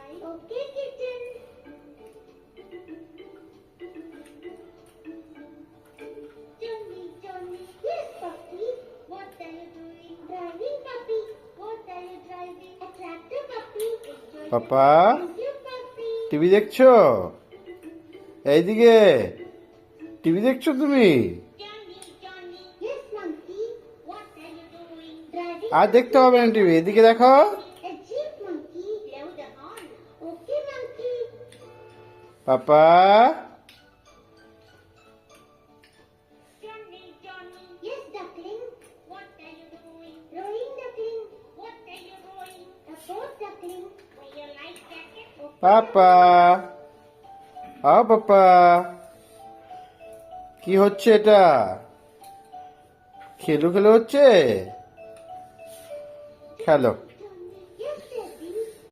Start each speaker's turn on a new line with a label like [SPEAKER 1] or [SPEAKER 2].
[SPEAKER 1] Okay, kitten. Johnny, Johnny. Yes, puppy. What are you doing? Driving, puppy. What are you driving? A tractor, puppy. Enjoy
[SPEAKER 2] papa
[SPEAKER 1] Thank you, puppy.
[SPEAKER 2] TV দেখছো? এইদিকে TV দেখছো তুমি?
[SPEAKER 1] Johnny, Johnny. Yes, monkey. What are you doing? Driving.
[SPEAKER 2] আর দেখতে হবে না TV, এদিকে দেখো।
[SPEAKER 1] A jeep, monkey. Blow the horn. Okay, monkey.
[SPEAKER 2] Papa
[SPEAKER 1] Johnny, Johnny. Yes, duckling. What are you doing? Rowing, duckling. What are you rowing? A boat, duckling. Will you like jacket? Okay.
[SPEAKER 2] পাপা পাপা কি হচ্ছে এটা? খেলো খেলো হচ্ছে, খেলো।